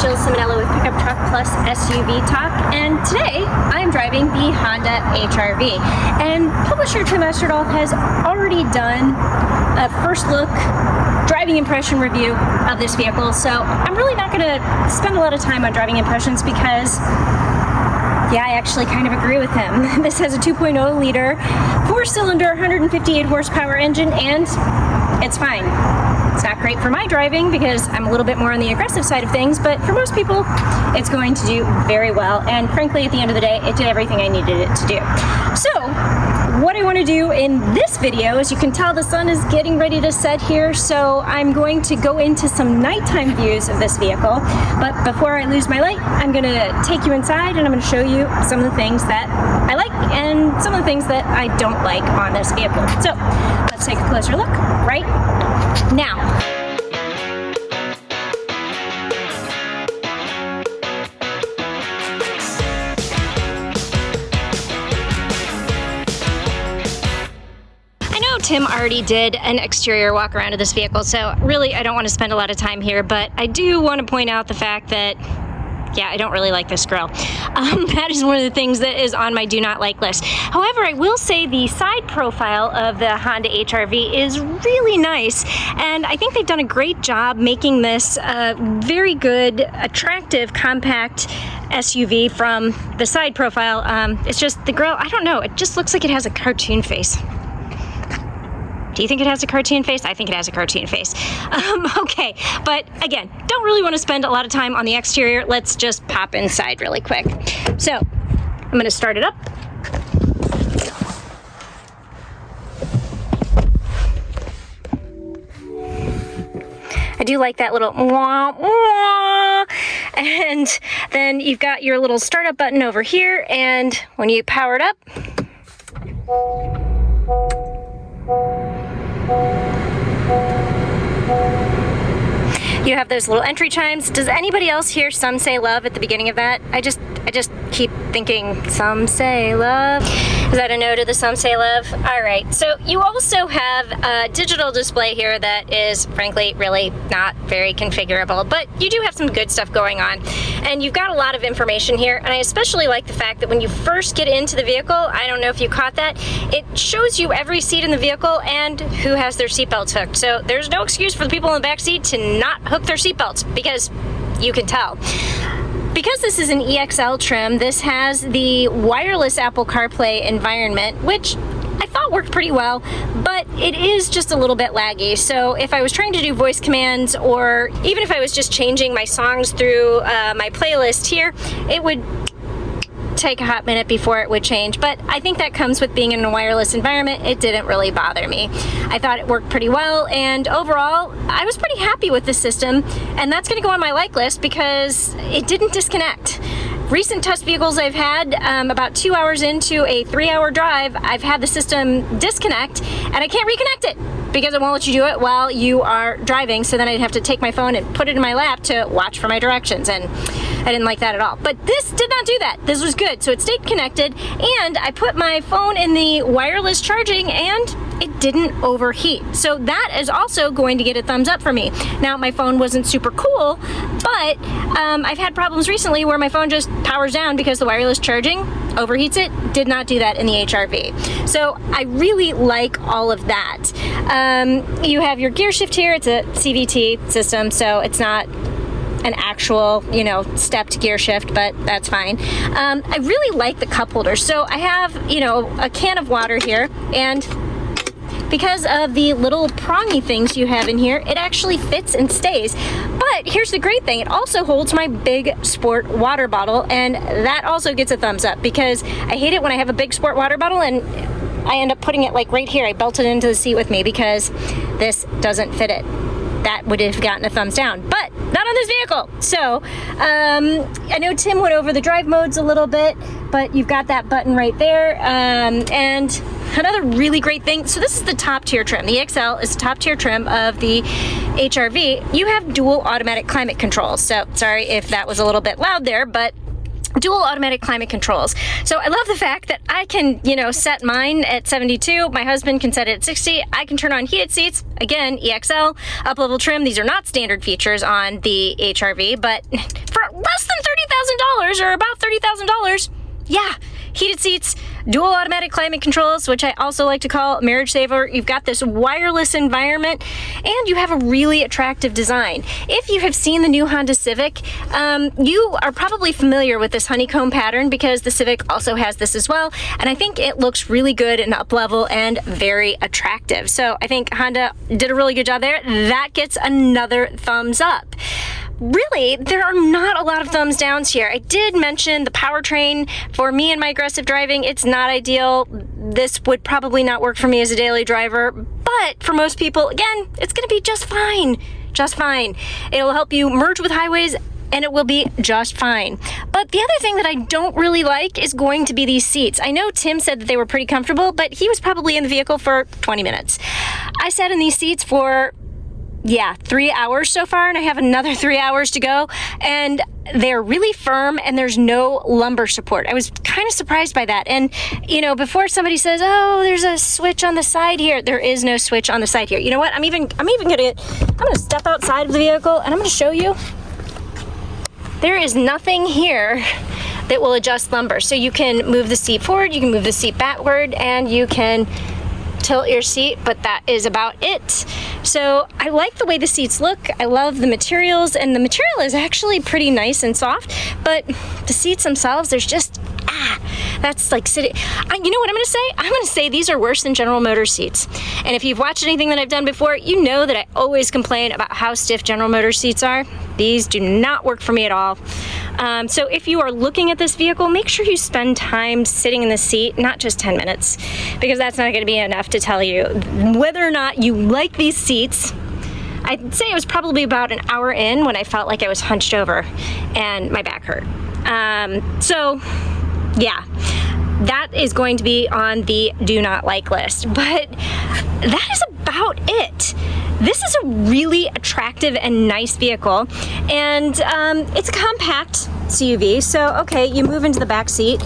Ciminillo with Pickup Truck Plus SUV Talk, and today I'm driving the Honda HR-V. And publisher Tim Esterdahl has already done a first look driving impression review of this vehicle, so I'm really not going to spend a lot of time on driving impressions because yeah, I actually kind of agree with him. This has a 2.0 liter, 4-cylinder, 158 horsepower engine, and it's fine. It's not great for my driving because I'm a little bit more on the aggressive side of things, but for most people, it's going to do very well. And frankly, at the end of the day, it did everything I needed it to do. So, what I want to do in this video, as you can tell, the sun is getting ready to set here, so I'm going to go into some nighttime views of this vehicle. But before I lose my light, I'm going to take you inside and I'm going to show you some of the things that I like and some of the things that I don't like on this vehicle. So, let's take a closer look right now. Tim already did an exterior walk around of this vehicle, so really I don't want to spend a lot of time here, but I do want to point out the fact that yeah, I don't really like this grille. That is one of the things that is on my do not like list. However, I will say the side profile of the Honda HR-V is really nice, and I think they've done a great job making this a very good, attractive, compact SUV from the side profile. It's just the grille, I don't know, it just looks like it has a cartoon face. Do you think it has a cartoon face? I think it has a cartoon face. Okay, but again, don't really want to spend a lot of time on the exterior. Let's just pop inside really quick. So, I'm going to start it up. I do like that little wah, wah. And then you've got your little startup button over here, and when you power it up, you have those little entry chimes. Does anybody else hear "Some Say Love" at the beginning of that? I just keep thinking, "Some say love." Is that a no to the "Some Say Love"? All right, so you also have a digital display here that is frankly really not very configurable, but you do have some good stuff going on. And you've got a lot of information here, and I especially like the fact that when you first get into the vehicle, I don't know if you caught that, it shows you every seat in the vehicle and who has their seatbelts hooked. So there's no excuse for the people in the back seat to not hook their seatbelts, because you can tell. Because this is an EXL trim, this has the wireless Apple CarPlay environment, which I thought worked pretty well, but it is just a little bit laggy. So if I was trying to do voice commands, or even if I was just changing my songs through my playlist here, it would take a hot minute before it would change. But I think that comes with being in a wireless environment. It didn't really bother me. I thought it worked pretty well, and overall I was pretty happy with the system, and that's going to go on my like list because it didn't disconnect. Recent test vehicles I've had, about 2 hours into a 3-hour drive, I've had the system disconnect and I can't reconnect it because it won't let you do it while you are driving. So then I'd have to take my phone and put it in my lap to watch for my directions, and I didn't like that at all. But this did not do that. This was good. So it stayed connected, and I put my phone in the wireless charging and it didn't overheat. So that is also going to get a thumbs up for me. Now, my phone wasn't super cool, but I've had problems recently where my phone just powers down because the wireless charging overheats it. Did not do that in the HR-V. So I really like all of that. You have your gear shift here. It's a CVT system, so it's not an actual, stepped gear shift, but that's fine. I really like the cup holders. So I have, a can of water here, and because of the little prongy things you have in here, it actually fits and stays. But here's the great thing, it also holds my big sport water bottle, and that also gets a thumbs up because I hate it when I have a big sport water bottle and I end up putting it like right here. I belt it into the seat with me because this doesn't fit it. That would have gotten a thumbs down, but not on this vehicle. So I know Tim went over the drive modes a little bit, but you've got that button right there. And another really great thing, so this is the top tier trim. The EXL is the top tier trim of the HR-V. You have dual automatic climate controls. So sorry if that was a little bit loud there, but dual automatic climate controls. So I love the fact that I can, set mine at 72. My husband can set it at 60. I can turn on heated seats. Again, EXL, up level trim. These are not standard features on the HR-V, but for less than $30,000 or about $30,000. Yeah, heated seats, dual automatic climate controls, which I also like to call marriage saver. You've got this wireless environment, and you have a really attractive design. If you have seen the new Honda Civic, you are probably familiar with this honeycomb pattern because the Civic also has this as well, and I think it looks really good and up level and very attractive. So I think Honda did a really good job there. That gets another thumbs up. Really, there are not a lot of thumbs downs here. I did mention the powertrain. For me and my aggressive driving, it's not ideal. This would probably not work for me as a daily driver, but for most people, again, it's gonna be just fine. Just fine. It'll help you merge with highways, and it will be just fine. But the other thing that I don't really like is going to be these seats. I know Tim said that they were pretty comfortable, but he was probably in the vehicle for 20 minutes. I sat in these seats for 3 hours so far, and I have another 3 hours to go, and they're really firm and there's no lumbar support. I was kind of surprised by that. And you know, before somebody says, oh, there's a switch on the side here, there is no switch on the side here. You know what, I'm gonna step outside of the vehicle and I'm gonna show you. There is nothing here that will adjust lumbar. So you can move the seat forward, you can move the seat backward, and you can tilt your seat, but that is about it. So I like the way the seats look. I love the materials, and the material is actually pretty nice and soft, but the seats themselves, there's just, that's like sitting. You know what I'm gonna say? I'm gonna say these are worse than General Motors seats. And if you've watched anything that I've done before, you know that I always complain about how stiff General Motors seats are. These do not work for me at all. So if you are looking at this vehicle, make sure you spend time sitting in the seat, not just 10 minutes, because that's not gonna be enough to tell you whether or not you like these seats. I'd say it was probably about an hour in when I felt like I was hunched over and my back hurt. So yeah, that is going to be on the do not like list, but that is about it. This is a really attractive and nice vehicle, and it's a compact SUV, so okay, you move into the back seat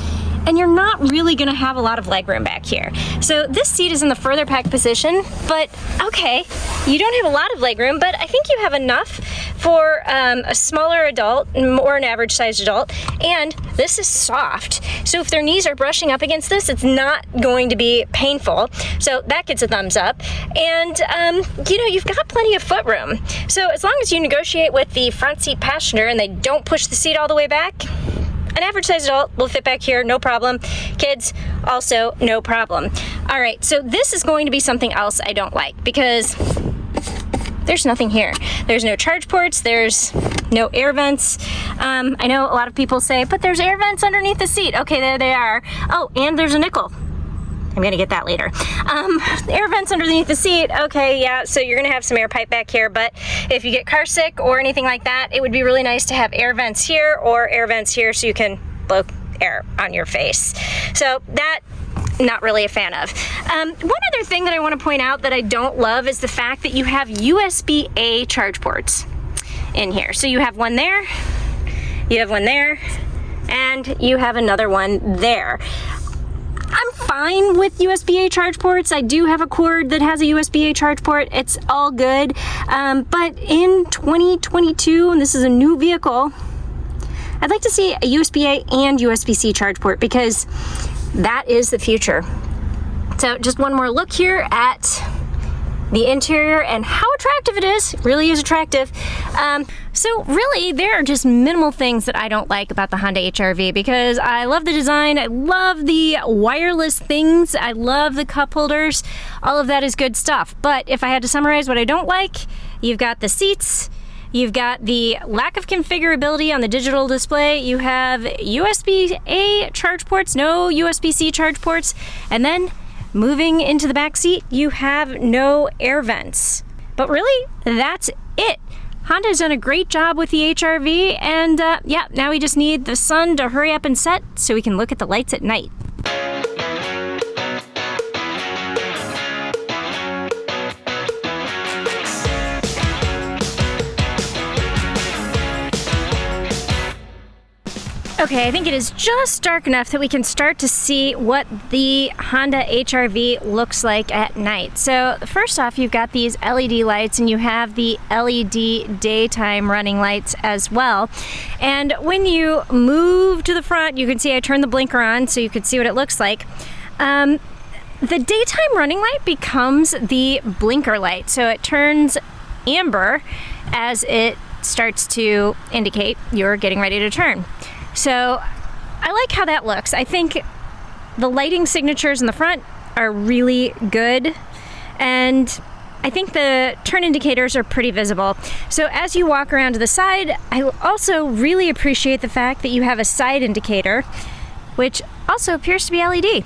and you're not really gonna have a lot of legroom back here. So this seat is in the further pack position, but okay, you don't have a lot of legroom, but I think you have enough for a smaller adult or an average sized adult, and this is soft. So if their knees are brushing up against this, it's not going to be painful. So that gets a thumbs up. And you know, you've got plenty of foot room. So as long as you negotiate with the front seat passenger and they don't push the seat all the way back, an average sized adult will fit back here, no problem. Kids, also no problem. All right, so this is going to be something else I don't like because there's nothing here. There's no charge ports, there's no air vents. I know a lot of people say, but there's air vents underneath the seat. Okay, there they are. Oh, and there's a nickel. I'm gonna get that later. Air vents underneath the seat. Okay, yeah, so you're gonna have some air pipe back here, but if you get car sick or anything like that, it would be really nice to have air vents here or air vents here so you can blow air on your face. So that, not really a fan of. One other thing that I want to point out that I don't love is the fact that you have USB-A charge ports in here. So you have one there, you have one there, and you have another one there. I'm fine with USB-A charge ports. I do have a cord that has a USB-A charge port. It's all good. But in 2022, and this is a new vehicle, I'd like to see a USB-A and USB-C charge port because that is the future. So just one more look here at the interior and how attractive it is. It really is attractive. So really, there are just minimal things that I don't like about the Honda HR-V because I love the design, I love the wireless things, I love the cup holders, all of that is good stuff. But if I had to summarize what I don't like, you've got the seats, you've got the lack of configurability on the digital display, you have USB-A charge ports, no USB-C charge ports, and then moving into the back seat, you have no air vents. But really, that's it. Honda's done a great job with the HR-V, and yeah, now we just need the sun to hurry up and set so we can look at the lights at night. Okay, I think it is just dark enough that we can start to see what the Honda HR-V looks like at night. So first off, you've got these LED lights and you have the LED daytime running lights as well. And when you move to the front, you can see I turned the blinker on so you could see what it looks like. The daytime running light becomes the blinker light. So it turns amber as it starts to indicate you're getting ready to turn. So I like how that looks. I think the lighting signatures in the front are really good, and I think the turn indicators are pretty visible. So as you walk around to the side, I also really appreciate the fact that you have a side indicator, which also appears to be LED.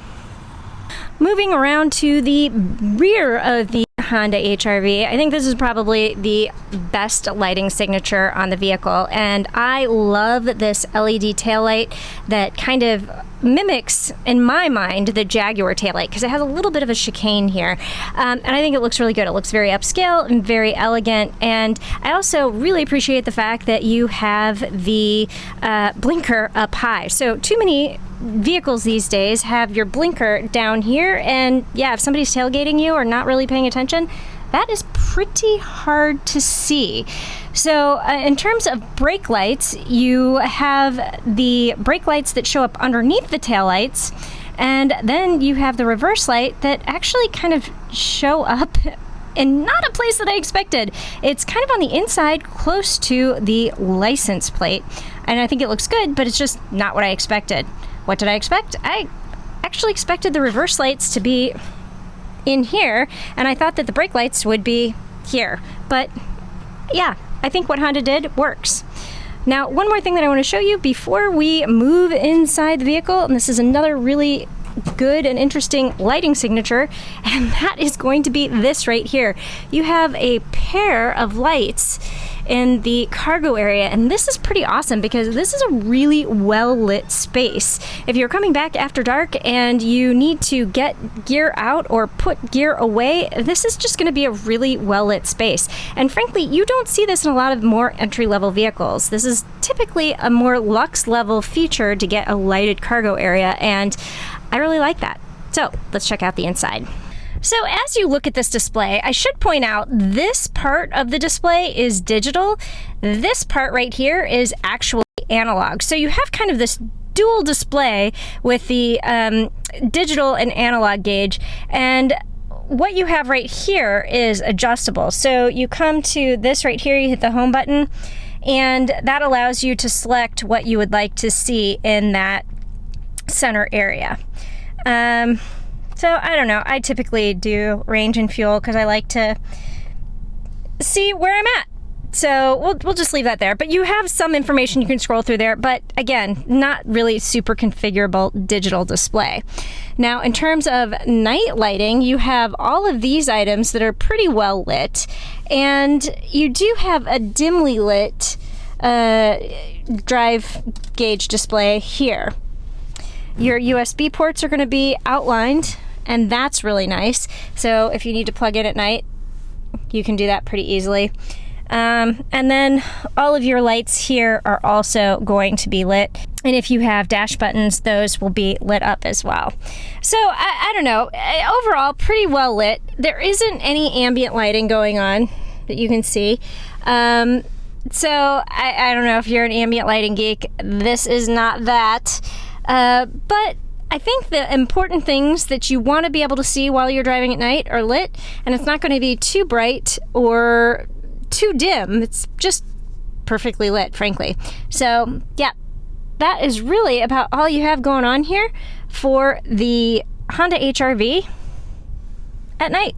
Moving around to the rear of the Honda HR-V, I think this is probably the best lighting signature on the vehicle, and I love this LED taillight that kind of mimics, in my mind, the Jaguar taillight because it has a little bit of a chicane here, and I think it looks really good. It looks very upscale and very elegant, and I also really appreciate the fact that you have the blinker up high. So too many vehicles these days have your blinker down here, and yeah, if somebody's tailgating you or not really paying attention, that is pretty hard to see. So in terms of brake lights, you have the brake lights that show up underneath the taillights, and then you have the reverse light that actually kind of show up in not a place that I expected. It's kind of on the inside close to the license plate, and I think it looks good, but it's just not what I expected. What did I expect? I actually expected the reverse lights to be in here, and I thought that the brake lights would be here. But yeah, I think what Honda did works. Now, one more thing that I want to show you before we move inside the vehicle, and this is another really good and interesting lighting signature, and that is going to be this right here. You have a pair of lights in the cargo area, and this is pretty awesome because this is a really well lit space. If you're coming back after dark and you need to get gear out or put gear away, this is just going to be a really well lit space. And frankly, you don't see this in a lot of more entry level vehicles. This is typically a more luxe level feature to get a lighted cargo area, and I really like that. So let's check out the inside. So as you look at this display, I should point out this part of the display is digital. This part right here is actually analog. So you have kind of this dual display with the digital and analog gauge, and what you have right here is adjustable. So you come to this right here, you hit the home button, and that allows you to select what you would like to see in that center area. So I don't know, I typically do range and fuel because I like to see where I'm at. So we'll just leave that there. But you have some information you can scroll through there, but again, not really super configurable digital display. Now, in terms of night lighting, you have all of these items that are pretty well lit, and you do have a dimly lit drive gauge display here. Your USB ports are going to be outlined, and that's really nice. So if you need to plug in at night, you can do that pretty easily. And then all of your lights here are also going to be lit. And if you have dash buttons, those will be lit up as well. So I don't know, overall pretty well lit. There isn't any ambient lighting going on that you can see. So I don't know if you're an ambient lighting geek, this is not that. But I think the important things that you want to be able to see while you're driving at night are lit, and it's not going to be too bright or too dim. It's just perfectly lit, frankly. So yeah, that is really about all you have going on here for the Honda HR-V at night.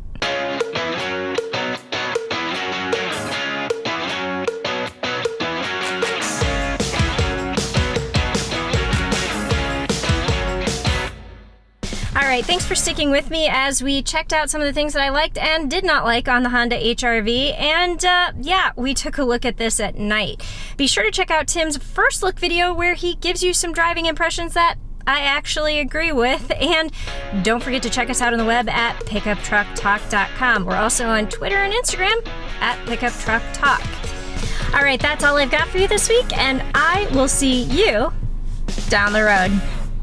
Alright, thanks for sticking with me as we checked out some of the things that I liked and did not like on the Honda HR-V, and yeah, we took a look at this at night. Be sure to check out Tim's first look video where he gives you some driving impressions that I actually agree with, and don't forget to check us out on the web at pickuptrucktalk.com. We're also on Twitter and Instagram at pickuptrucktalk. Alright, that's all I've got for you this week, and I will see you down the road.